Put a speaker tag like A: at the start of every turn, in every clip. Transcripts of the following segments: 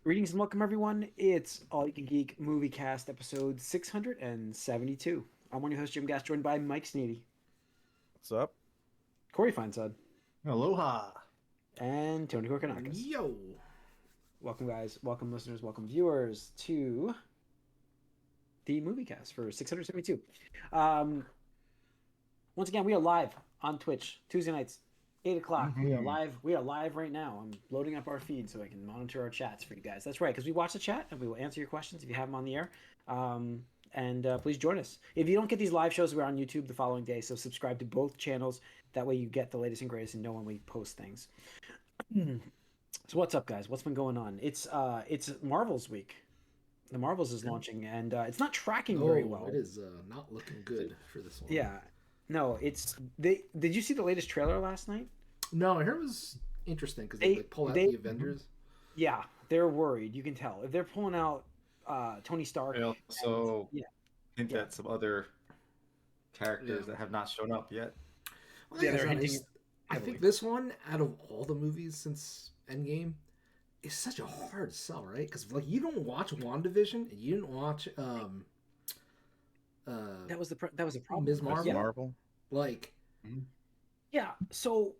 A: Greetings and welcome, everyone. It's All You Can Geek Moviecast episode 672. I'm one of your hosts, Jim Gass, joined by Mike Sneedy,
B: What's up?
A: Corey Feinsod,
C: Aloha.
A: and Tony Korkanakis.
C: Yo.
A: Welcome, guys. Welcome, listeners. Welcome, viewers, to the Moviecast for 672. Once again, we are live on Twitch Tuesday nights, 8 o'clock.
C: Mm-hmm.
A: We are live. We are live right now. I'm loading up our feed so I can monitor our chats for you guys. That's right, because we watch the chat and we will answer your questions if you have them on the air. Please join us. If you don't get these live shows, we're on YouTube the following day, so subscribe to both channels. That way you get the latest and greatest and know when we post things. So what's up, guys? What's been going on? It's Marvel's week. The Marvels is launching, and it's not tracking very well.
C: It is not looking good for this one.
A: Yeah. No, it's Did you see the latest trailer last night?
C: No, I heard it was interesting because they pull out the Avengers.
A: Yeah, they're worried. You can tell if they're pulling out Tony Stark.
D: They also
A: Yeah.
D: hint at some other characters that have not shown up yet.
C: Well,
A: Yeah, they're hinting
C: I think this one, out of all the movies since Endgame, is such a hard sell, right? Because like you don't watch WandaVision and you didn't watch
A: That was the problem.
C: Ms. Marvel.
A: Yeah.
B: Marvel.
C: Like
A: Yeah, so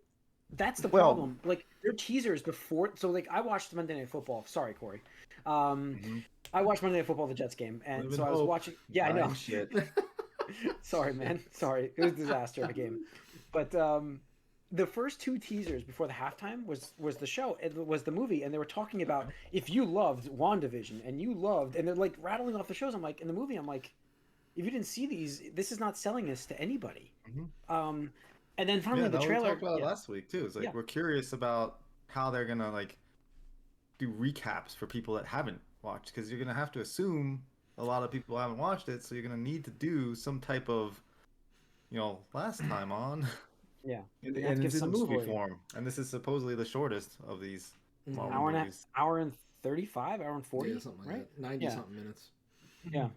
A: that's the
B: Well-
A: problem. Like their teasers before, so like I watched Monday Night Football. Sorry, Corey. I watched Monday Night Football, the Jets game, and so I was watching. Yeah, I know.
D: Shit.
A: Sorry, man. Sorry, it was a disaster of a game. But the first two teasers before the halftime was the show. It was the movie, and they were talking about if you loved WandaVision and you loved, and they're like rattling off the shows. I'm like, in the movie, I'm like, if you didn't see these, this is not selling this to anybody. And then finally the
D: We
A: trailer.
D: talked about it last week too. It's like we're curious about how they're gonna like do recaps for people that haven't watched, because you're gonna have to assume a lot of people haven't watched it, so you're gonna need to do some type of, last time on.
A: Yeah,
D: and
A: have to give
D: it's in
A: some
D: movie
A: spoiler.
D: form, and this is supposedly the shortest of these Marvel
A: hour and
D: movies.
A: hour and 35, hour and 40,
C: something like
A: right?
C: that. 90 something minutes.
A: Yeah.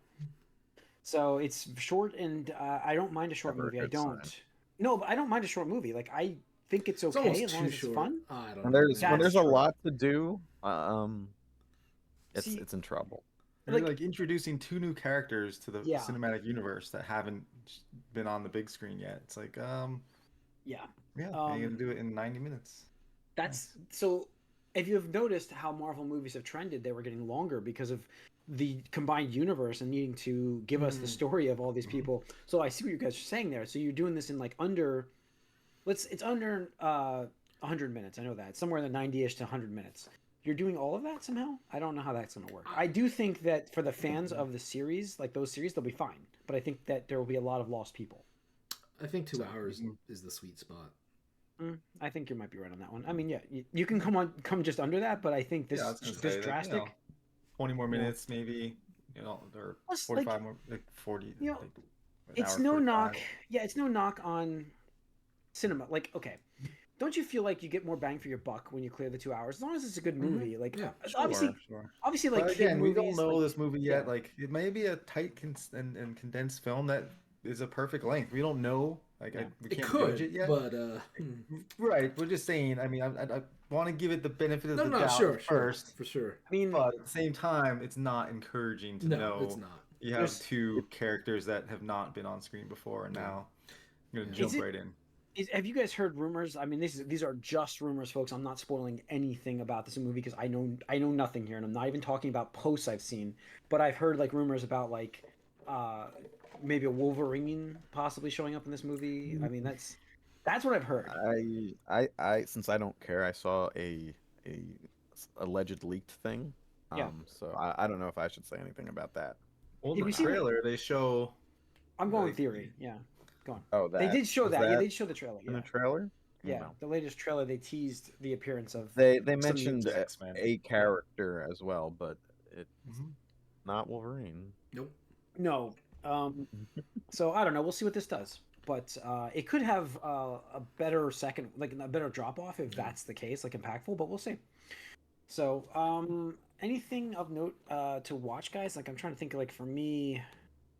A: So it's short, and I don't mind a short
B: Never a
A: movie. I
B: good
A: don't.
B: sign.
A: No, but I don't mind a short movie. Like I think it's
C: It's
A: okay
C: almost
A: as long
C: too
A: as it's
C: short.
A: fun.
C: I don't
B: When
C: know.
B: there's
A: That's
B: a
A: true.
B: lot to do,
A: See,
B: it's in trouble.
D: They're
A: like-
D: like introducing two new characters to the
A: Yeah.
D: cinematic universe that haven't been on the big screen yet. It's like,
A: Yeah.
D: yeah, you're gonna do it in 90 minutes.
A: That's so. If you've noticed how Marvel movies have trended, they were getting longer because of the combined universe and needing to give us the story of all these people. So I see what you guys are saying there. So you're doing this in like under, it's under 100 minutes. I know that. It's somewhere in the 90-ish to 100 minutes. You're doing all of that somehow? I don't know how that's going to work. I do think that for the fans of the series, like those series, they'll be fine. But I think that there will be a lot of lost people.
C: I think 2 hours is the sweet spot.
A: I think you might be right on that one. I mean, yeah, you can come just under that, but I think this
D: Yeah, I was gonna
A: this
D: say,
A: drastic.
D: 20 more minutes maybe, or
A: Plus,
D: 45 more, like 40.
A: you know,
D: like, an
A: It's
D: hour
A: no
D: 45.
A: knock. Yeah, it's no knock on cinema. Like, okay, don't you feel like you get more bang for your buck when you clear the 2 hours? As long as it's a good movie. Like,
C: Yeah,
A: obviously,
D: Sure.
A: obviously, like
D: But
A: kid
D: again, we
A: movies.
D: don't know
A: like,
D: this movie yet.
A: yeah.
D: Like, it may be a tight and condensed film that is a perfect length. We don't know. Like, we
C: It
D: can't
C: could,
D: judge it yet.
C: but
D: Right, we're just saying. I mean, I want to give it the benefit of the doubt
C: sure,
D: first.
C: for sure.
A: I mean,
D: But at the same time, it's not encouraging to
C: No,
D: know
C: it's not.
D: you have
A: There's-
D: two characters that have not been on screen before, and now you're gonna jump
A: it-
D: right in.
A: have you guys heard rumors? I mean, these are just rumors, folks. I'm not spoiling anything about this movie because I know nothing here, and I'm not even talking about posts I've seen. But I've heard like rumors about like maybe a Wolverine possibly showing up in this movie. I mean, that's what I've heard.
B: I since I don't care, I saw a alleged leaked thing.
A: Yeah.
B: So I don't know if I should say anything about that.
D: Well,
A: Have
D: in
A: you
D: the
A: seen it?
D: trailer, they show.
A: I'm going
D: like,
A: theory. Yeah, go on.
B: Oh, that
A: They did show
B: was
A: that. Yeah, they did show the trailer.
B: in
A: Yeah,
B: the trailer.
A: yeah.
B: No.
A: The latest trailer, they teased the appearance of.
B: They
A: some
B: mentioned
A: new
D: X-Men.
B: a character as well, but it's
D: Mhm.
B: not Wolverine.
C: Nope.
A: No. So I don't know. We'll see what this does, but it could have a better second, like a better drop off if that's the case, like impactful. But we'll see. So anything of note to watch, guys? Like I'm trying to think. Like for me,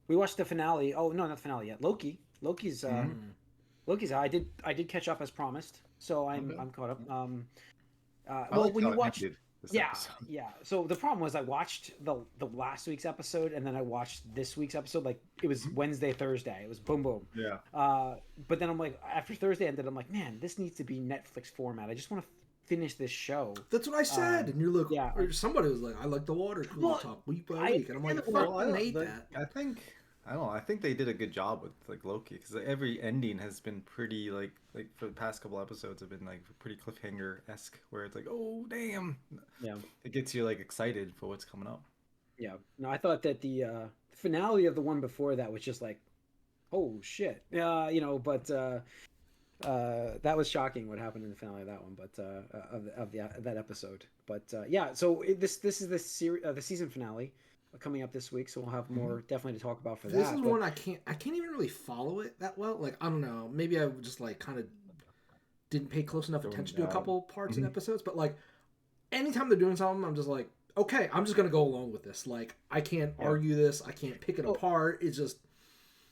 A: we watched the finale. Oh no, not the finale yet. Loki. Loki's. Loki's. I did catch up as promised, so I'm caught up.
D: I
A: Well,
D: liked
A: when
D: how
A: you
D: it
A: watch,
D: ended. this
A: Yeah,
D: episode.
A: yeah. So the problem was I watched the last week's episode and then I watched this week's episode. Like it was Wednesday, Thursday. It was boom, boom.
D: Yeah.
A: But then I'm like, after Thursday ended, I'm like, man, this needs to be Netflix format. I just want to finish this show.
C: That's what I said. And you're like,
A: yeah.
C: or somebody was like, I like the water cooler talk week by week. And I'm like, I hate that.
D: I don't know. I think they did a good job with like Loki because every ending has been pretty like for the past couple episodes have been like pretty cliffhanger-esque where it's like, oh damn,
A: yeah,
D: it gets you like excited for what's coming up.
A: Yeah, no, I thought that the finale of the one before that was just like, oh shit, you know, but that was shocking what happened in the finale of that one, but of that episode. But yeah, so this is the season finale coming up this week, so we'll have more definitely to talk about for
C: this
A: that.
C: This is one I can't even really follow it that well. Like I don't know, maybe I just like kind of didn't pay close enough attention to a couple parts and episodes. But like anytime they're doing something, I'm just like, okay, I'm just gonna go along with this. Like I can't argue this, I can't pick it apart. It's just.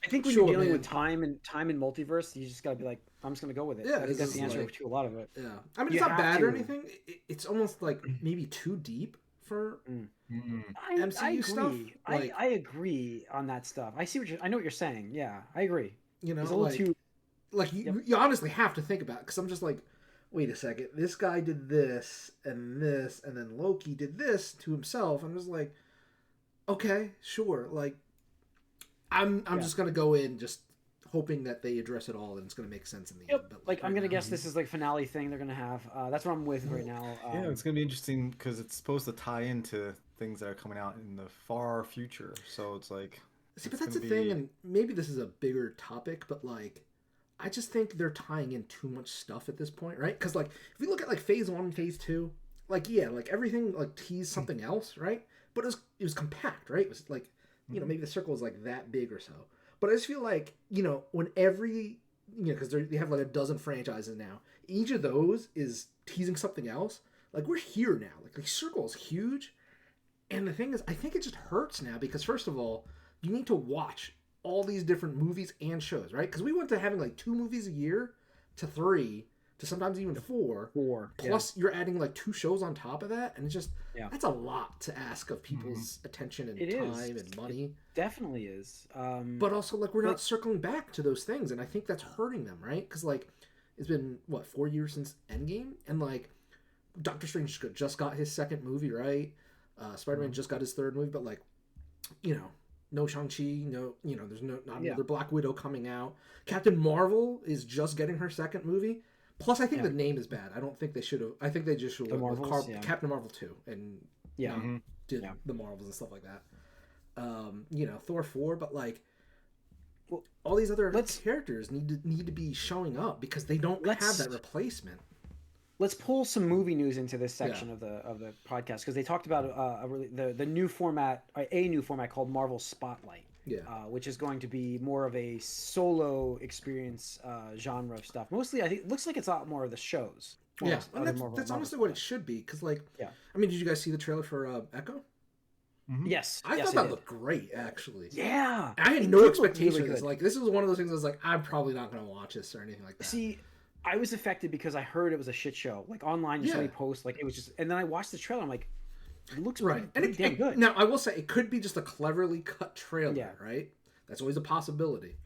A: I think when you're dealing with time and multiverse, you just gotta be like, I'm just gonna go with it.
C: Yeah,
A: I think that's the answer to a lot of it.
C: Yeah, I mean it's not bad or anything. It's almost like maybe too deep for MCU stuff.
A: Like, I agree on that stuff. I know what you're saying. Yeah, I agree.
C: You know,
A: it's a little too.
C: Like you honestly have to think about it because I'm just like, wait a second, this guy did this, and then Loki did this to himself. I'm just like, okay, sure. Like, I'm just gonna go in just hoping that they address it all and it's gonna make sense in the end. But
A: like I'm gonna guess this is like finale thing they're gonna have. That's what I'm with right now.
D: Yeah, it's gonna be interesting because it's supposed to tie into things that are coming out in the far future. So it's like,
C: see, but that's the thing, and maybe this is a bigger topic, but like, I just think they're tying in too much stuff at this point, right? Because like, if we look at like phase 1 and phase 2, like yeah, like everything like teased something else, right? But it was compact, right? It was like, you know, maybe the circle is like that big or so. But I just feel like, you know, when every, you know, because they have like a dozen franchises now, each of those is teasing something else. Like we're here now. Like the circle is huge. And the thing is, I think it just hurts now because first of all, you need to watch all these different movies and shows, right? Because we went to having like 2 movies a year to 3 to sometimes even 4. Plus you're adding like 2 shows on top of that. And it's just, that's a lot to ask of people's attention and time and money.
A: It definitely is.
C: But also like we're not circling back to those things. And I think that's hurting them, right? Because like it's been, what, 4 years since Endgame? And like Doctor Strange just got his 2nd movie, right? Spider-Man just got his 3rd movie. But like, you know, no Shang-Chi, no, you know, there's not another Black Widow coming out. Captain Marvel is just getting her 2nd movie. Plus, I think the name is bad. I don't think they should have. I think they just should have Captain Marvel 2 and did the Marvels and stuff like that. You know, Thor 4, but like, all these other characters need to be showing up because they don't have that replacement.
A: Let's pull some movie news into this section of the podcast because they talked about the new format, a new format called Marvel Spotlight. Which is going to be more of a solo experience genre of stuff. Mostly, I think it looks like it's a lot more of the shows.
C: And that's honestly what it should be. Because, like, I mean, did you guys see the trailer for Echo?
A: Yes.
C: I thought that looked great, actually.
A: Yeah.
C: I had no expectations. Really like, this was one of those things I was like, I'm probably not going to watch this or anything like that.
A: See, I was affected because I heard it was a shit show. Like, online, you saw me post, like, it was just... And then I watched the trailer, I'm like, it looks pretty damn good.
C: Now, I will say, it could be just a cleverly cut trailer, right? That's always a possibility.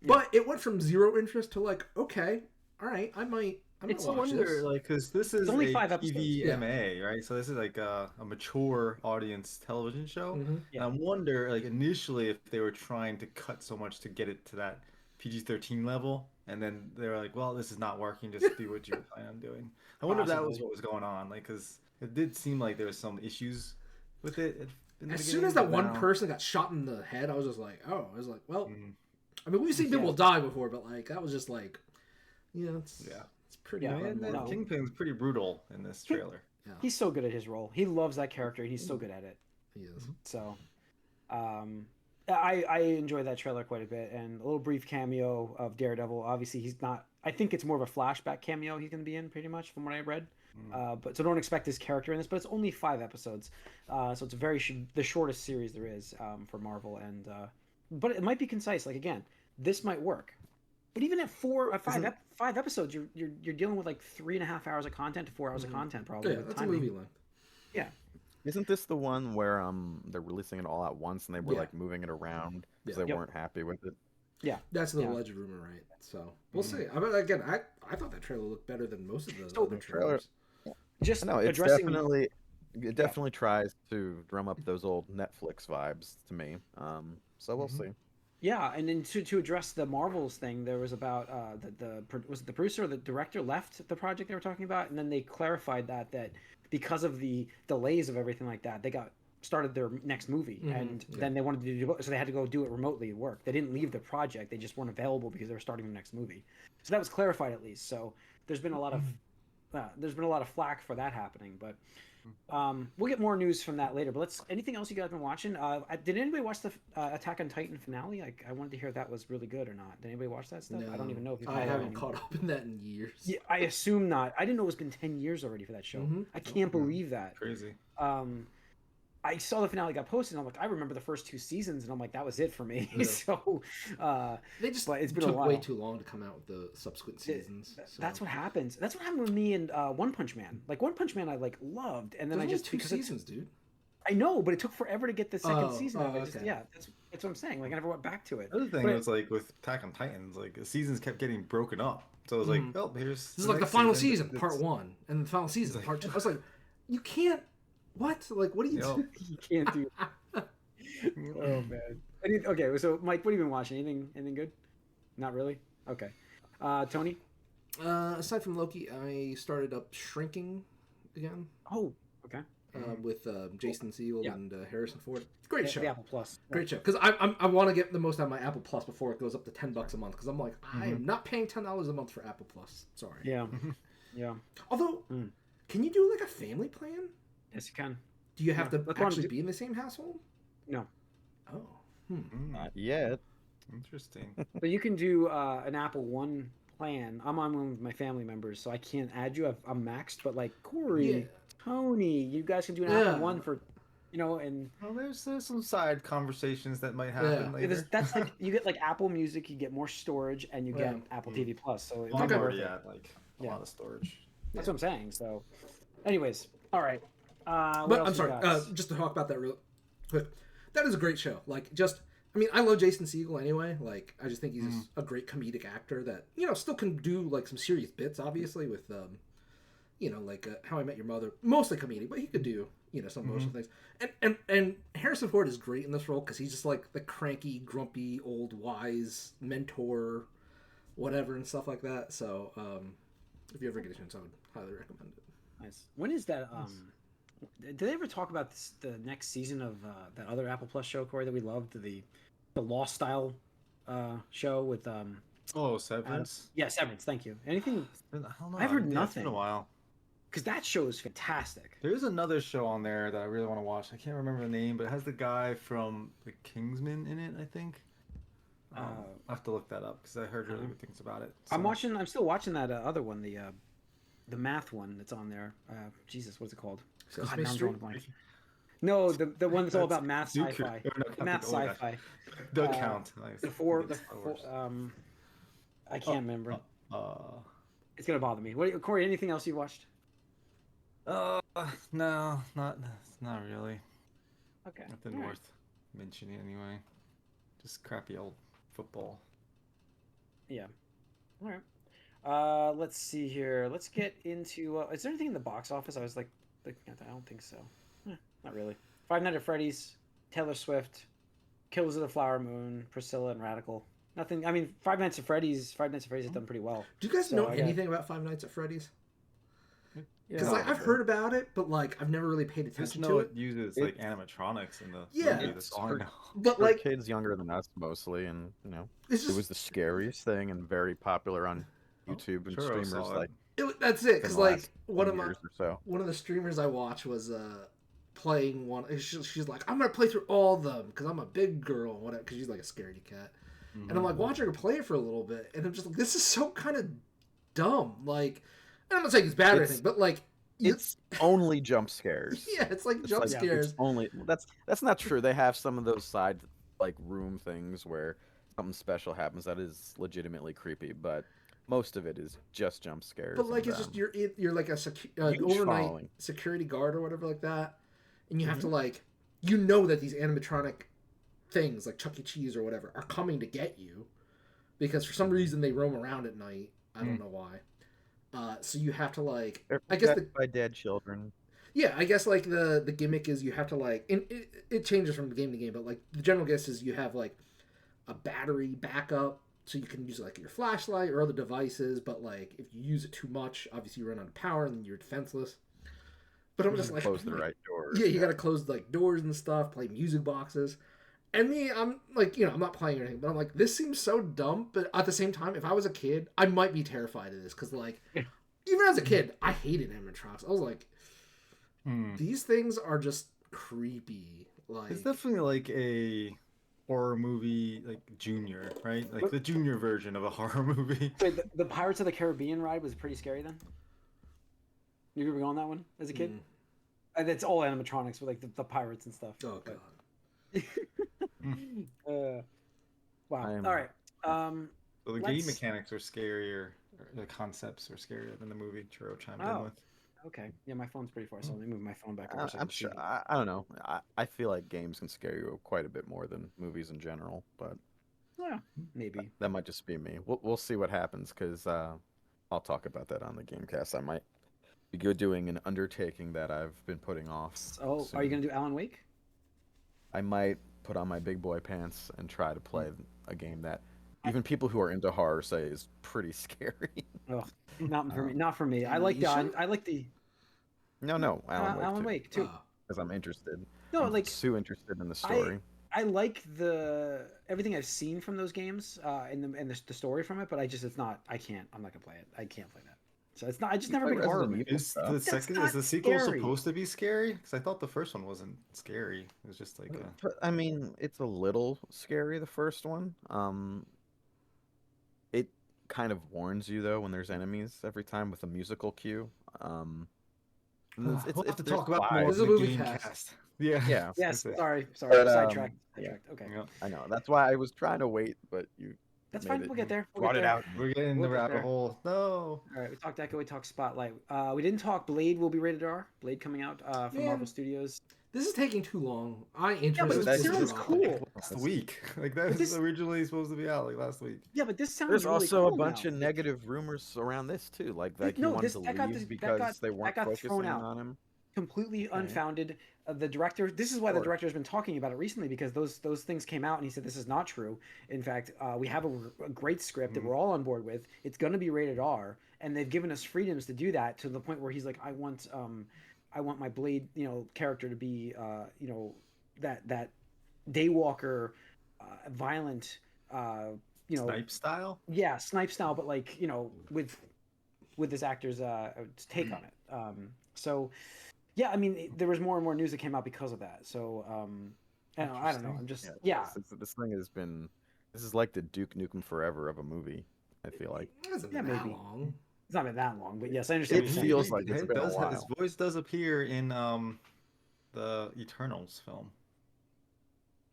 C: But it went from 0 interest to like, okay, all right, I might watch this.
D: Like, because this is
A: only
D: a
A: 5 episodes.
D: TVMA, right? So this is like a mature audience television show. And I wonder, like, initially if they were trying to cut so much to get it to that PG-13 level, and then they were like, well, this is not working, just do what you plan on doing. I wonder if that was what was going on, like, because it did seem like there was some issues with it.
C: As soon as that one person got shot in the head, I was just like, well, I mean, we've seen people die before, but like, that was just like, it's pretty.
D: Kingpin's pretty brutal in this trailer.
A: He's so good at his role. He loves that character, and he's so good at it.
C: He is.
A: So, I enjoy that trailer quite a bit, and a little brief cameo of Daredevil. Obviously, he's not. I think it's more of a flashback cameo he's going to be in, pretty much, from what I read. But so don't expect his character in this. But it's only 5 episodes, so it's the shortest series there is for Marvel. And but it might be concise. Like again, this might work. But even at 5 episodes, you're dealing with like 3.5 hours of content to 4 hours of content probably.
C: Yeah, that's a movie length.
A: Yeah.
B: Isn't this the one where they're releasing it all at once and they were
C: Yeah.
B: like moving it around because
C: Yeah.
B: they weren't happy with it?
A: Yeah.
C: That's the
A: Yeah.
C: alleged rumor, right? So we'll see. I mean, again, I thought that trailer looked better than most of the
A: So,
C: other
B: The trailer,
C: trailers.
A: Just
B: no, it's
A: addressing
B: definitely it definitely tries to drum up those old Netflix vibes to me. So we'll see.
A: Yeah, and then to address the Marvels thing, there was about was it the producer or the director left the project they were talking about, and then they clarified that because of the delays of everything like that, they got started their next movie, and then they wanted to do so they had to go do it remotely at work. They didn't leave the project; they just weren't available because they were starting their next movie. So that was clarified at least. So there's been a lot of flack for that happening, but. We'll get more news from that later. But anything else you guys been watching? Did anybody watch the Attack on Titan finale? I wanted to hear if that was really good or not. Did anybody watch that stuff?
C: No,
A: I don't even know if
C: I haven't caught up in that in years.
A: Yeah, I assume not. I didn't know it's been 10 years already for that show. I can't believe that.
D: Crazy.
A: I saw the finale got posted, and I'm like, I remember the first 2 seasons, and I'm like, that was it for me.
C: Yeah.
A: So,
C: they just
A: but it's been
C: took
A: a while.
C: way too long to come out with the subsequent seasons. So.
A: That's what happens. That's what happened with me and One Punch Man. Like One Punch Man, I loved, and then
C: There's
A: I just
C: only 2
A: because
C: seasons, dude.
A: I know, but it took forever to get the second season.
C: Oh,
A: That's what I'm saying. Like I never went back to it.
D: The other thing was like with Attack on Titans, like the seasons kept getting broken up. So it was like, oh, here's
C: this is like the final season,
D: It's-
C: part 1, and the final season, part 2. I was like, you can't. What? Like, what do you do?
A: You can't do. Oh man. Okay, so Mike, what have you been watching? Anything good? Not really. Okay. Tony.
C: Aside from Loki, I started up Shrinking again.
A: Oh, okay.
C: With Jason Segel and Harrison Ford. Great show.
A: The Apple Plus.
C: Great show. Because I want to get the most out of my Apple Plus before it goes up to $10 a month. Because I'm like, I am not paying $10 a month for Apple Plus. Sorry.
A: Yeah. Yeah.
C: Although, can you do like a family plan?
A: Yes, you can.
C: Do you have to
A: That's
C: actually
A: what
C: be in the same household?
A: No.
C: Oh.
B: Not yet.
D: Interesting.
A: But you can do an Apple One plan. I'm on one with my family members, so I can't add you. I'm maxed, but like Corey, Tony, you guys can do an Apple One for, and
D: Well, there's some side conversations that might happen later.
A: that's like you get like Apple Music, you get more storage, and you get Apple TV Plus. So it's
D: I'm
A: worth
D: already
A: it.
D: at like a lot of storage.
A: That's what I'm saying. So, anyways, all right. What
C: But
A: else
C: I'm
A: we
C: sorry,
A: got?
C: just to talk about that real quick. That is a great show. Like, I mean, I love Jason Segel anyway. Like, I just think he's just a great comedic actor that, still can do, like, some serious bits, obviously, with, like How I Met Your Mother. Mostly comedic, but he could do, some emotional things. And Harrison Ford is great in this role because he's just, like, the cranky, grumpy, old, wise mentor, whatever, and stuff like that. So, if you ever get a chance, I would highly recommend it.
A: Nice. When is that? Did they ever talk about the next season of that other Apple Plus show, Corey, that we loved, the Lost Style show with
D: Severance.
A: yeah, Severance. Thank you. Anything?
D: I don't know.
A: I've heard
D: It's
A: nothing.
D: been a while.
A: Because that show is fantastic.
D: There is another show on there that I really want to watch. I can't remember the name, but it has the guy from The Kingsman in it, I think. I have to look that up because I heard really good things about it. So.
A: I'm still watching that other one, the math one that's on there. Jesus, what's it called? God, now I'm drawing a blank. No, the one that's all about math sci-fi. Math sci-fi.
D: The Count. Nice.
A: The four. I can't remember. It's gonna bother me. Corey? Anything else you watched?
D: No, not really.
A: Okay.
D: Nothing worth mentioning anyway. Just crappy old football.
A: Yeah. All right. Let's see here. Let's get into. Is there anything in the box office? I was like, I don't think so. Not really. Five Nights at Freddy's, Taylor Swift, Killers of the Flower Moon, Priscilla, and Radical. Nothing. I mean, Five Nights at Freddy's has done pretty well.
C: Do you guys know anything about Five Nights at Freddy's? Because
A: Yeah.
C: I've heard about it, but like I've never really paid attention to it.
D: It uses like animatronics in the
C: Yeah.
D: movie. That's all I know.
C: But
B: For
C: like,
B: kids younger than us mostly, and
C: it's
B: it
C: just
B: was the scariest thing and very popular on YouTube and
D: Churro
B: streamers
D: saw it.
B: like
C: that's it.
B: in
C: Because
B: the
C: like
B: last
C: one
B: 10
C: of
B: years or so.
C: the streamers I watch was playing one. She's like, I'm gonna play through all of them because I'm a big girl, and whatever. Because she's like a scaredy cat, and I'm like watching her play it for a little bit, and I'm just like, this is so kind of dumb. Like, and I'm not saying it's bad or anything, but like.
B: It's only jump scares.
C: Yeah, it's like jump
B: It's
C: scares.
B: only that's not true. They have some of those side like room things where something special happens that is legitimately creepy, but most of it is just jump scares.
C: But like,
B: and,
C: it's just you're like a
B: huge
C: overnight
B: following.
C: security guard or whatever like that, and you have to like, you know that these animatronic things like Chuck E. Cheese or whatever are coming to get you, because for some reason they roam around at night. I don't know why. So you have to like,
B: They're
C: I guess
B: protected by dead children.
C: yeah, I guess like the gimmick is you have to like, and it changes from game to game, but like the general guess is you have like a battery backup, so you can use like your flashlight or other devices, but like if you use it too much, obviously you run out of power and then you're defenseless. But I'm just like,
B: Close the right doors.
C: yeah, you gotta close like doors and stuff, play music boxes. And me, I'm like, I'm not playing anything, but I'm like, this seems so dumb. But at the same time, if I was a kid, I might be terrified of this, because like, even as a kid, I hated animatronics. I was like, these things are just creepy. Like,
D: it's definitely like a horror movie, like Junior, right? Like the junior version of a horror movie.
A: Wait, the Pirates of the Caribbean ride was pretty scary then? You ever go on that one as a kid? And it's all animatronics with like the pirates and stuff.
C: Oh god.
A: Wow. All right.
D: So the game mechanics are scarier. The concepts are scarier than the movie. Churro chimed in with.
A: Okay. Yeah, my phone's pretty far, so let me move my phone back over.
B: I'm sure. I don't know. I feel like games can scare you quite a bit more than movies in general, but
A: yeah, maybe
B: that might just be me. We'll see what happens, because I'll talk about that on the Gamecast. I might be doing an undertaking that I've been putting off.
A: Oh,
B: soon.
A: Are you gonna do Alan Wake?
B: I might put on my big boy pants and try to play a game that even people who are into horror say is pretty scary.
A: Oh, not for me. Not for me. I like the.
B: No,
A: Alan Wake too.
B: Because I'm interested.
A: No,
B: I'm
A: like
B: so interested in the story.
A: I like everything I've seen from those games, and the story from it, but I'm not gonna play it. I can't play that. So it's not. I just never been horror.
D: Is the sequel supposed to be scary? Because I thought the first one wasn't scary. It was just like.
B: I mean, it's a little scary. The first one. It kind of warns you though when there's enemies every time with a musical cue.
D: We'll have to talk about more.
C: This is a Moviecast.
B: Yeah.
A: Yes. Sorry.
B: But,
A: Sidetracked.
B: Yeah.
A: Okay.
D: Yeah.
B: I know. That's why I was trying to wait, but you.
A: That's fine. We'll get there.
B: Brought it out.
D: We're getting the rabbit hole. No.
A: All right. We talked Echo. We talked Spotlight. We didn't talk Blade. Will be rated R. Blade coming out from Marvel Studios.
C: This is taking too long.
A: But the series cool.
D: Last week, like that was originally supposed to be out like last week.
A: Yeah, but this sounds.
B: There's
A: really
B: also
A: cool
B: a bunch
A: now.
B: of negative rumors around this too, like he
A: no,
B: wanted to leave because they weren't focusing on him.
A: Completely unfounded. The director. This is why the director has been talking about it recently, because those things came out and he said this is not true. In fact, we have a great script that we're all on board with. It's going to be rated R, and they've given us freedoms to do that, to the point where he's like, I want my Blade, character to be, that daywalker, violent,
D: Snipe style.
A: Yeah, Snipe style, but like with this actor's take on it. So. Yeah, I mean, there was more and more news that came out because of that. So, I don't know. I'm just,
B: This thing has been. This is like the Duke Nukem Forever of a movie. I feel like.
C: It hasn't been that long.
A: It's not been that long, but yes, I understand.
B: It feels like it's been a while.
D: His voice does appear in the Eternals film.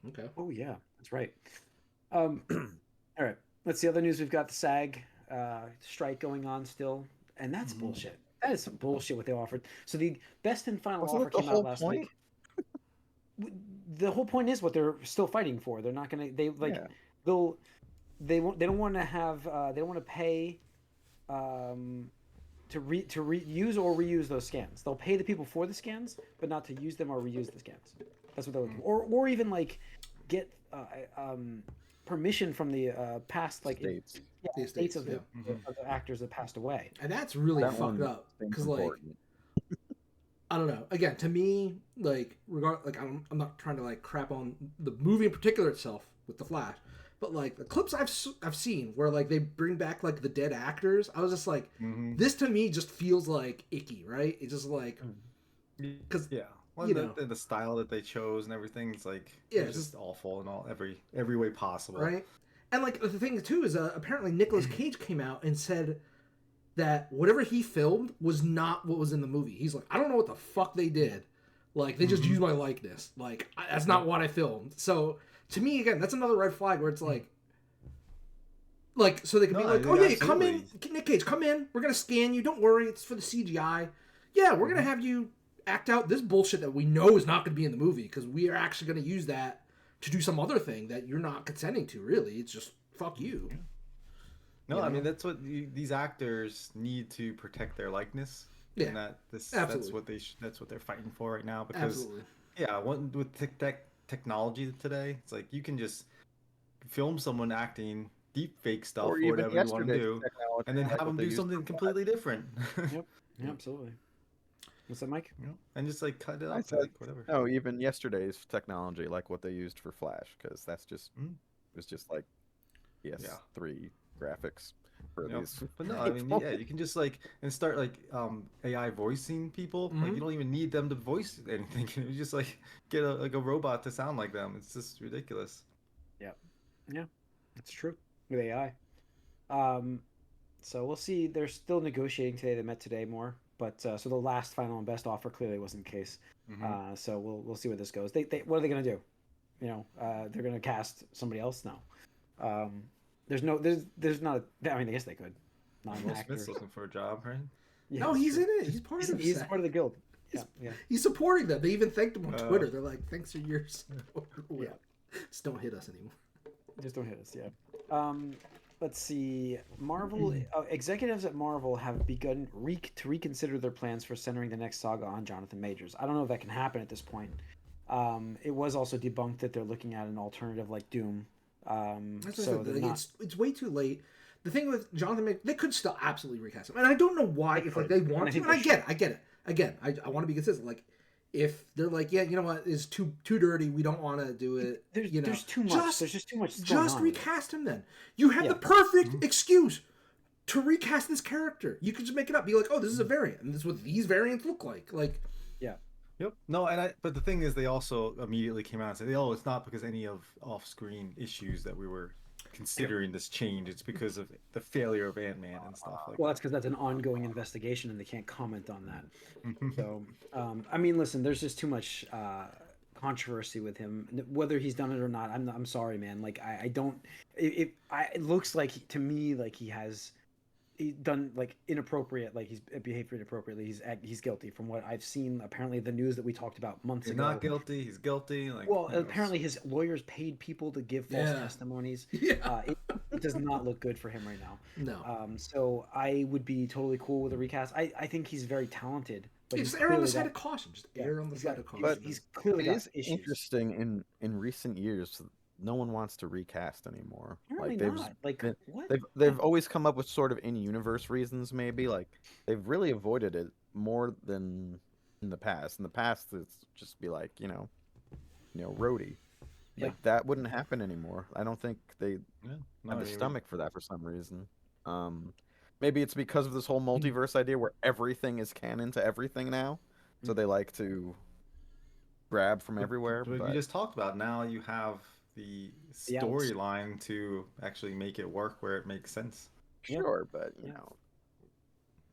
C: Okay.
A: Oh yeah, that's right. All right. Let's see other news. We've got the SAG strike going on still, and that's bullshit. That is some bullshit what they offered. So the best and final offer came out last week. The whole point is what they're still fighting for. They're not gonna. They like they'll. They don't want to have. They don't want to pay. To reuse or reuse those scans. They'll pay the people for the scans, but not to use them or reuse the scans. That's what they're looking for. Or even like get permission from the past states of the actors that passed away.
C: And that's really fucked up, because like I don't know. Again, to me, like I'm not trying to like crap on the movie in particular itself with the Flash, but like the clips I've seen where like they bring back like the dead actors, I was just like, this to me just feels like icky, right? It's just like because
D: the style that they chose and everything's like it's just awful in every way possible,
C: right? And like the thing too is apparently Nicolas Cage came out and said that whatever he filmed was not what was in the movie. He's like, I don't know what the fuck they did. Like they just used my likeness. Like that's not what I filmed. So to me, again, that's another red flag where it's like, Like, so they can be like, oh yeah, come in,
D: absolutely.
C: Nick Cage, come in. We're gonna scan you. Don't worry, it's for the CGI. Yeah, we're gonna have you act out this bullshit that we know is not gonna be in the movie because we are actually gonna use that to do some other thing that you're not consenting to. Really, it's just fuck you.
D: No,
C: You
D: I
C: know?
D: mean that's what these actors need to protect their likeness.
C: Yeah,
D: And that's
C: absolutely.
D: what that's what they're fighting for right now because
C: Absolutely.
D: yeah, with technology today, it's like you can just film someone acting deep fake stuff
B: Or
D: or
B: even
D: whatever you want to
B: yesterday's
D: do,
B: technology,
D: and then
B: like
D: have
B: what
D: them
B: they
D: do
B: used
D: something
B: for
D: completely different.
A: Yep. Yeah, absolutely. What's that, Mike?
D: You know, and just like cut it
B: I
D: up,
B: said,
D: like whatever.
B: no, even yesterday's technology, like what they used for Flash, because that's just
D: Mm,
B: it was just like
D: yeah.
B: PS3 graphics for
D: You know,
B: these
D: but no, I mean,
B: people.
D: yeah, you can just like and start like AI voicing people. Like
C: Mhm.
D: you don't even need them to voice anything. You just like get a robot to sound like them. It's just ridiculous.
A: Yeah, that's true with AI. Um, so we'll see. They're still negotiating today. They met today more, but so the last final and best offer clearly wasn't the case.
D: Hmm.
A: So we'll see where this goes. They what are they gonna do? You know, they're gonna cast somebody else now. There's not. I mean, I guess they could. Not an
D: Will
A: actor.
D: Smith's looking for a job, right?
A: Yeah,
C: No,
A: that's
C: he's
A: true.
C: in it. He's part of
A: He's
C: SAG.
A: part of the guild. Yeah, yeah.
C: He's supporting them. They even thanked him on Twitter. They're like, "Thanks for your support."
A: Yeah.
C: Just don't hit us anymore.
A: Just don't hit us, yeah. Let's see. Marvel executives at Marvel have begun to reconsider their plans for centering the next saga on Jonathan Majors. I don't know if that can happen at this point. It was also debunked that they're looking at an alternative like Doom.
C: That's
A: So
C: what I
A: they're
C: said,
A: not.
C: it's way too late. The thing with Jonathan, they could still absolutely recast him, and I don't know why.
A: They
C: If like
A: could,
C: they
A: and
C: want
A: I
C: to,
A: think
C: and
A: they should.
C: I get it. Again, I want to be consistent. Like, if they're like, yeah, you know what, is too dirty. We don't want to do it.
A: There's too much. There's just too much going
C: just
A: on with it.
C: recast him. Then you have the
A: Yeah.
C: perfect excuse to recast this character. You could just make it up. Be like, oh, this is a variant, and this is what these variants look like. Like,
A: Yeah.
D: Yep. No, but the thing is, they also immediately came out and said, "Oh, it's not because any of off-screen issues that we were considering this change. It's because of the failure of Ant-Man and stuff like
A: Well, that's because that's an ongoing investigation, and they can't comment on that.
D: that."
A: So, I mean, listen, there's just too much controversy with him, whether he's done it or not. I'm sorry, man. Like, I don't. It looks like to me like he's done like inappropriate, like he's behaved inappropriately. He's guilty from what I've seen. Apparently, the news that we talked about months
D: He's
A: ago.
D: not guilty. He's guilty. Like,
A: Well,
D: who knows?
A: apparently his lawyers paid people to give false testimonies.
C: yeah,
A: It does not look good for him right now.
C: no.
A: So I would be totally cool with a recast. I think he's very talented, but
C: Just
A: he's
C: err on the
A: clearly
C: side
A: got,
C: of caution. Just
A: yeah,
C: err on the
A: he's
C: side
A: got,
C: of caution.
B: But
A: he's clearly
B: It
A: got
B: is
A: issues.
B: interesting in recent years. No one wants to recast anymore.
A: Apparently
B: Like
A: not. Like
B: been-
A: what?
B: they've always come up with sort of in-universe reasons. Maybe like they've really avoided it more than in the past. In the past, it's just be like Rhodey.
A: Yeah.
B: Like that wouldn't happen anymore. I don't think they
D: Yeah. No,
B: have
D: I
B: the
D: mean,
B: stomach for that for some reason. Maybe it's because of this whole multiverse idea where everything is canon to everything now, so they like to grab from everywhere.
D: But
B: But
D: we just talked about now you have the
A: The outs.
D: storyline to actually make it work where it makes sense.
A: Yeah.
B: sure, but
A: Yeah.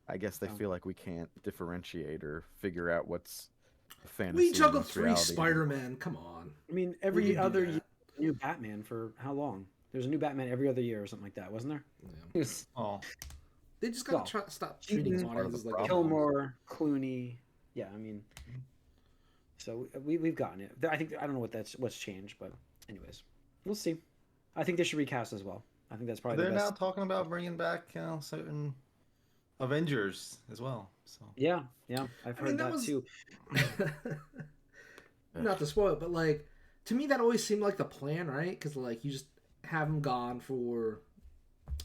B: I guess they
A: Um,
B: feel like we can't differentiate or figure out what's fantasy.
C: We
B: and
C: juggled
B: what's
C: 3
B: reality.
C: Spider-Man. Come on.
A: I mean,
C: We
A: every
C: can do
A: other
C: that.
A: year, new Batman for how long? There's a new Batman every other year or something like that, wasn't there?
C: Yeah.
A: It's
D: Oh,
C: They just gotta
A: Well,
C: stop treating
A: Keaton,
C: audiences like
A: Kilmore, Clooney. Yeah, I mean, so we've gotten it. I think I don't know what's changed, but anyways, we'll see. I think they should recast as well. I think that's probably
D: they're
A: the
D: now
A: best.
D: talking about bringing back certain Avengers as well. So
A: Yeah, I've
C: I mean,
A: heard
C: that
A: that
C: was
A: too.
C: not to spoil it, but like to me that always seemed like the plan, right? Because like you just have them gone for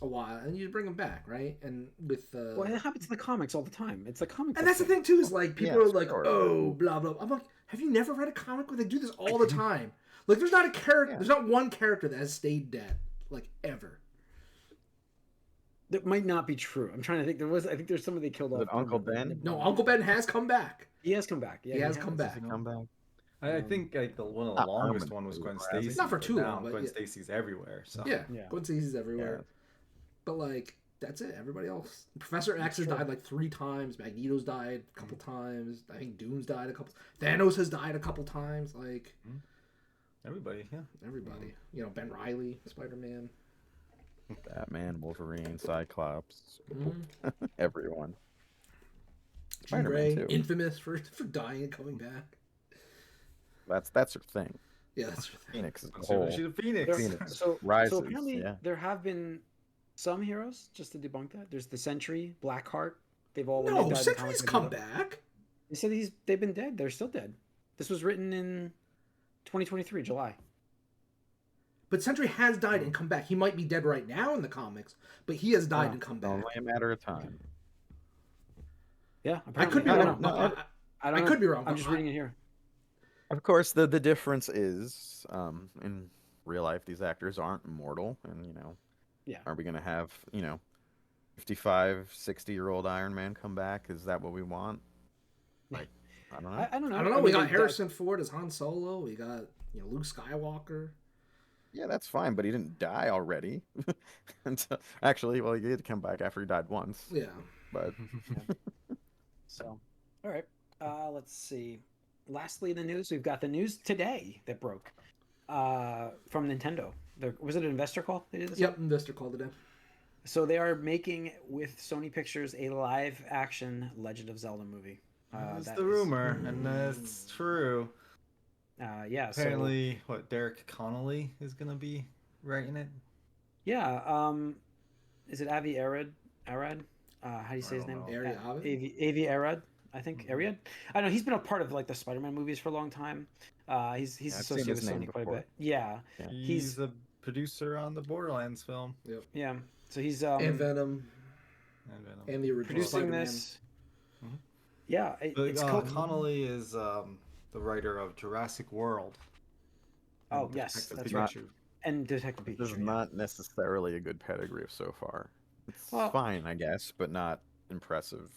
C: a while and you bring them back, right? And with
A: Well, it happens in the comics all the time. It's a comic.
C: and
A: book
C: that's the thing too is like people
B: Yeah,
C: are like,
B: sure.
C: oh, blah blah. I'm like, have you never read a comic where they do this all the time? Like, there's not a character,
B: Yeah.
C: there's not one character that has stayed dead, like ever.
A: That might not be true. I'm trying to think. I think there's somebody they killed
B: Was
A: off.
B: it Uncle
A: permanently.
B: Ben?
C: No, Uncle Ben has come back.
A: He has come back. Yeah,
C: He has come
B: Does
C: back.
B: he come back?
D: I think like one of the
B: Not
D: longest
B: permanently,
D: one was Gwen
B: has he?
D: Stacy.
C: Not for
D: but
C: too
D: now
C: long, but
D: Gwen
C: yeah.
D: Stacy's everywhere. So
C: Yeah,
A: Yeah.
C: Gwen Stacy's everywhere.
B: Yeah.
C: But like, that's it. Everybody else, Professor X has died like 3 times. Magneto's died a couple times. I think Doom's died a couple. Thanos has died a couple times. Like
D: everybody, yeah.
C: everybody, you know, Ben Reilly, Spider-Man.
B: Batman, Wolverine, Cyclops,
C: Mhm.
B: everyone.
C: Jean
B: Spider-Man
C: Grey,
B: too.
C: infamous for dying and coming back.
B: That's her thing.
C: Yeah, that's the thing.
B: Phoenix is the
D: She's
B: whole
D: a Phoenix.
A: There-
B: Phoenix
A: so
B: rises.
A: apparently
B: Yeah,
A: there have been some heroes, just to debunk that. There's the Sentry, Blackheart. They've all when
C: No,
A: they've died in the
C: Sentry's
A: comics,
C: come back.
A: They said they've been dead. They're still dead. This was written in 2023 July.
C: But Sentry has died and come back. He might be dead right now in the comics, but he has died and come back.
B: only a matter of time.
A: Yeah,
C: I could be
A: apparently.
C: wrong.
B: no,
A: I don't
C: I
A: know.
C: could be wrong.
A: I'm just reading it here.
B: Of course, the difference is, in real life, these actors aren't immortal, and
A: Yeah.
B: are we gonna have 55, 60-year-old Iron Man come back? Is that what we want? Like, I don't know.
A: I don't know.
C: I don't know.
A: mean,
C: We got
A: they-
C: Harrison Ford as Han Solo. We got Luke Skywalker.
B: Yeah, that's fine, but he didn't die already. Actually, well, he did come back after he died once.
C: Yeah.
B: But
A: So, all right. Let's see. Lastly, in the news, we've got the news today that broke from Nintendo. Was it an investor call they did this?
C: Yep. Investor called it in.
A: So they are making with Sony Pictures a live-action Legend of Zelda movie.
D: That's
A: that
D: the
A: is-
D: rumor, and that's true.
A: Yeah.
D: Apparently, Derek Connolly is gonna be writing it.
A: Yeah. Is it Avi Arad? Arad? How do you say his
D: don't
A: name?
D: know.
C: Ari Avi?
A: Avi Arad, I think. Ariad? I know he's been a part of like the Spider-Man movies for a long time. He's
B: I've seen
A: associated
B: his
A: with
B: name
A: Sony quite a
B: before.
A: bit. Yeah.
B: Yeah.
D: He's the producer on the Borderlands film.
A: Yeah. So he's
C: And Venom.
D: And Venom.
C: And the original
A: producing
C: Spider-Man.
A: this.
D: Mhm.
A: Yeah,
D: But,
A: it's called.
D: Connolly is the writer of Jurassic World.
A: Oh,
D: and
A: yes,
D: Detective
A: that's
B: right.
D: Pikachu.
A: And Detective
B: this
A: Pikachu.
B: is not necessarily a good pedigree so far. It's
A: Well-
B: fine, I guess, but not impressive.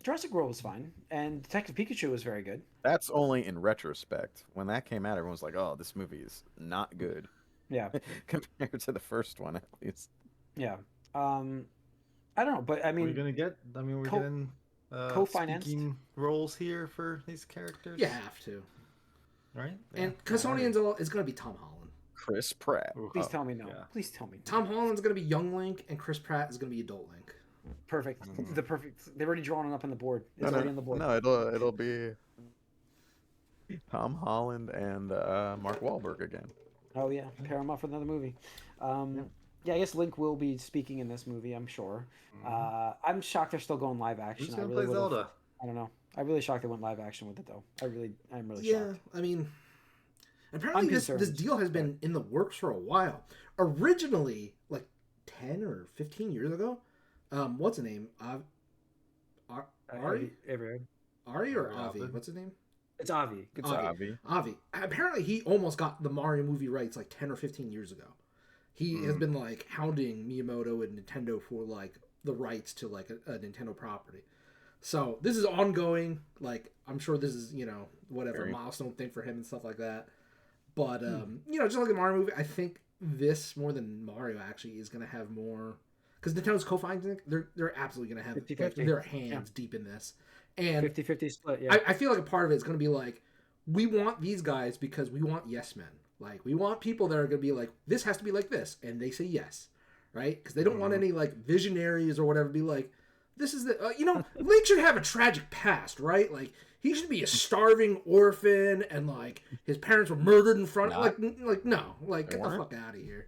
A: Jurassic World was fine, and Detective Pikachu was very good.
B: That's only in retrospect. When that came out, everyone was like, "Oh, this movie is not good,"
A: Yeah,
B: compared to the first one, at least.
A: yeah. I don't know, but I
D: We're
A: mean,
D: gonna get. I mean, we're
A: co-
D: getting
A: co-financed?
D: speaking roles here for these characters.
C: You have to.
D: Right.
C: And Cassonian's is going to be Tom Holland.
B: Chris Pratt.
A: please tell me no.
D: yeah.
A: Please tell me no.
C: Tom Holland's going to be young Link, and Chris Pratt is going to be adult Link.
A: Perfect. The perfect. They've already drawn it up on the board. It's
B: No,
A: already on the board.
B: no, it'll be Tom Holland and Mark Wahlberg again.
A: Oh yeah, pair them up for another movie. Yeah, I guess Link will be speaking in this movie. I'm sure. I'm shocked they're still going live action.
D: Who's
A: I
D: gonna
A: really
D: play
A: would've-
D: Zelda?
A: I don't know. I'm really shocked they went live action with it though. I'm really
C: Yeah,
A: shocked.
C: I mean, apparently
A: I'm
C: this
A: concerned,
C: deal has been in the works for a while. Originally, like 10 or 15 years ago, what's his name? Ari? Ari or Avi?
D: Avi.
C: What's his name?
A: It's Avi. Good
C: Avi.
A: stuff.
B: Avi.
C: Avi. Apparently, he almost got the Mario movie rights like 10 or 15 years ago. He has been like hounding Miyamoto and Nintendo for like the rights to like a Nintendo property. So this is ongoing. Like I'm sure this is whatever
B: Very.
C: milestone thing for him and stuff like that. But just like the Mario movie, I think this more than Mario actually is going to have more because Nintendo's co-financing. They're absolutely going to have
A: 50-50.
C: their hands deep in this. And
A: 50-50 split. Yeah.
C: I feel like a part of it is going to be like, we want these guys because we want yes men. Like, we want people that are going to be like, this has to be like this. And they say yes, right? Because they don't want any, like, visionaries or whatever be like, this is the, Link should have a tragic past, right? Like, he should be a starving orphan and, like, his parents were murdered in front of, no. Like, get the fuck out of here.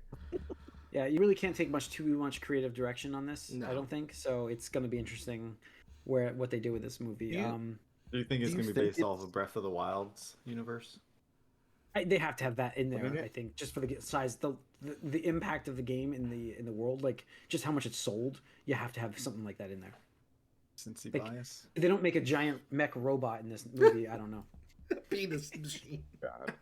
A: Yeah, you really can't take too much creative direction on this.
C: No.
A: I don't think so. It's going to be interesting what they do with this movie.
B: Yeah.
D: Do you think it's
B: Do you
D: gonna be
B: think
D: based off of Breath of the Wild's universe?
A: They have to have that in there.
B: mean,
A: I think just for the size, the impact of the game in the world, like just how much it's sold. You have to have something like that in there.
D: Cincy
A: Like-
D: bias.
A: If they don't make a giant mech robot in this movie, I don't know.
C: Penis machine.
B: God.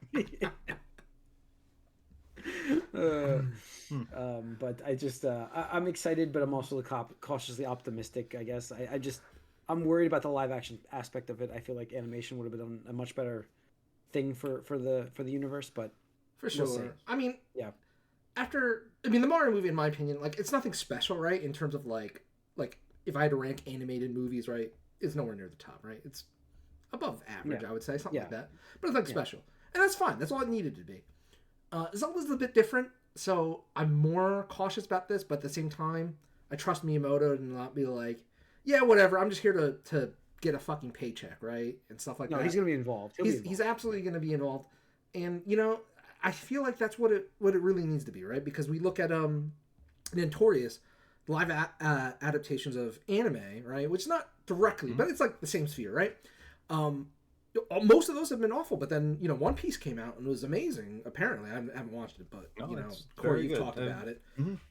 A: But I just I'm excited, but I'm also cautiously optimistic. I guess I'm worried about the live action aspect of it. I feel like animation would have been a much better thing for the universe, but
C: For sure.
A: We'll see.
C: I mean,
A: Yeah.
C: the Mario movie, in my opinion, like, it's nothing special, right? In terms of, like, if I had to rank animated movies, right, it's nowhere near the top, right? It's above average,
A: Yeah.
C: I would say, something like
A: Yeah.
C: that. But it's nothing special. And that's fine. That's all it needed to be. Zelda's a bit different. So I'm more cautious about this, but at the same time, I trust Miyamoto and not be like, yeah, whatever. I'm just here to get a fucking paycheck, right, and stuff like that.
A: No, he's gonna be involved.
C: He's absolutely gonna be involved, and you know, I feel like that's what it really needs to be, right? Because we look at Notorious live adaptations of anime, right, which is not directly, but it's like the same sphere, right? Most of those have been awful, but then One Piece came out and was amazing. Apparently, I haven't watched it, but Corey, you've talked about it,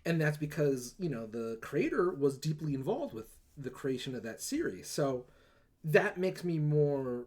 C: and that's because the creator was deeply involved with the creation of that series. So that makes me more,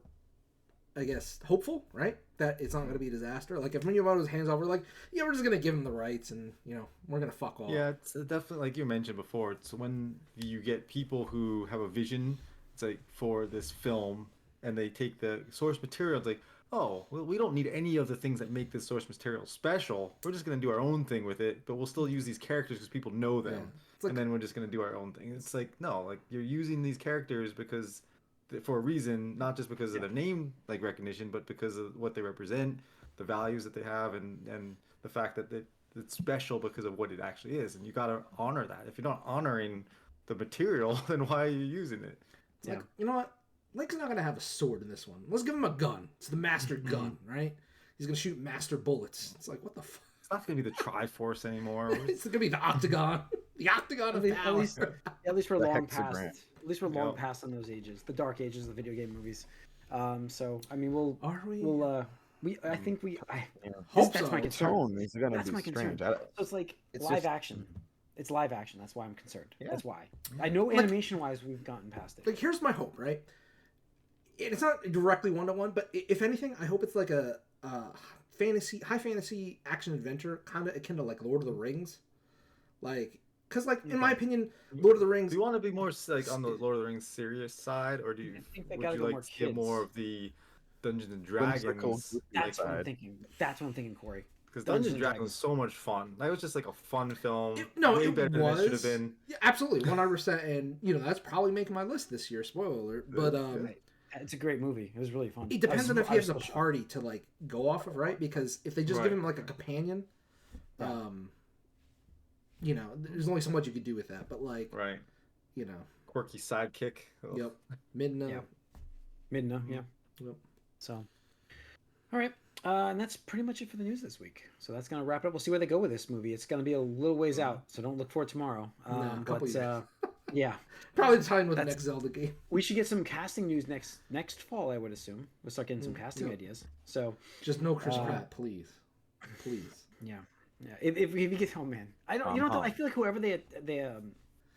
C: I guess, hopeful, right? That it's not going to be a disaster. Like if Miyamoto's hands off, we're like, yeah, we're just going to give him the rights, and we're going to fuck off.
D: Yeah, it's definitely like you mentioned before. It's when you get people who have a vision, it's like for this film. And they take the source material, it's like, oh, well, we don't need any of the things that make this source material special. We're just going to do our own thing with it, but we'll still use these characters because people know them. Yeah. Like, and then we're just going to do our own thing. It's like, no, like you're using these characters because for a reason, not just because of their name like recognition, but because of what they represent, the values that they have, and the fact that it's special because of what it actually is. And you got to honor that. If you're not honoring the material, then why are you using it?
C: It's like, you know what? Link's not going to have a sword in this one. Let's give him a gun. It's the master gun, right? He's going to shoot master bullets. It's like, what the fuck?
D: It's not going to be the Triforce anymore.
C: It's going to be the Octagon. The Octagon of power.
A: At least we're long past. At least we're long past on those ages. The dark ages of the video game movies. So, I mean, I think we... That's my concern. That's my concern. So it's like live action. It's live action. That's why I'm concerned. Yeah. That's why. I know animation-wise we've gotten past it.
C: Like, here's my hope, right? It's not directly one-to-one, but if anything, I hope it's like a high fantasy action adventure, kind of akin to like Lord of the Rings, like because like in my opinion, Lord of the Rings.
D: Do you want to be more like on the Lord of the Rings serious side, or would you like to get more of the Dungeons and Dragons?
A: That's what I'm thinking. That's what I'm thinking, Corey.
D: Because Dungeons and Dragons was so much fun. That was just like a fun film.
C: Way better than it should have been. Yeah, absolutely, 100%. And that's probably making my list this year. Spoiler alert, but
A: it's a great movie. It was really fun.
C: It depends on if he has a party to like go off of, right? Because if they just give him like a companion, there's only so much you could do with that. But like,
D: quirky sidekick.
C: Oh. Yep, Midna.
A: Yeah. Yep. So, all right. And that's pretty much it for the news this week. So that's going to wrap it up. We'll see where they go with this movie. It's going to be a little ways out, so don't look for it tomorrow.
C: A couple years.
A: Yeah.
C: Probably the time with the next Zelda game.
A: We should get some casting news next fall, I would assume. We'll start getting some casting ideas. So
C: just no Chris Pratt, please.
A: Yeah. If you get, oh man, I don't. I feel like whoever they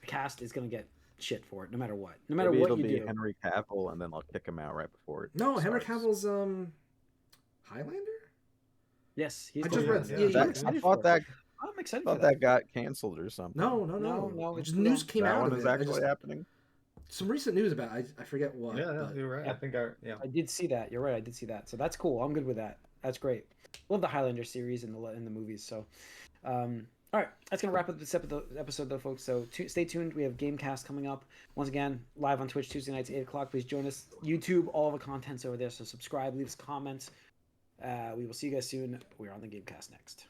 A: cast is going to get shit for it, no matter what. No matter what you do. It'll be
B: Henry Cavill, and then I'll kick him out right before it.
C: No, Henry Cavill's Highlander.
A: Yes, he's.
C: I just read.
B: I thought that.
A: I'm excited.
B: I thought that got canceled or something.
C: No. Just news came out of it.
B: That one is actually happening.
C: Some recent news about it. I forget what.
D: Yeah, you're right. I think
A: I did see that. You're right. I did see that. So that's cool. I'm good with that. That's great. Love the Highlander series and the movies. So, all right, that's gonna wrap up this episode, though, folks. So stay tuned. We have Gamecast coming up once again, live on Twitch Tuesday nights 8:00. Please join us. YouTube, all the content's over there. So subscribe, leave us comments. We will see you guys soon. We're on the Gamecast next.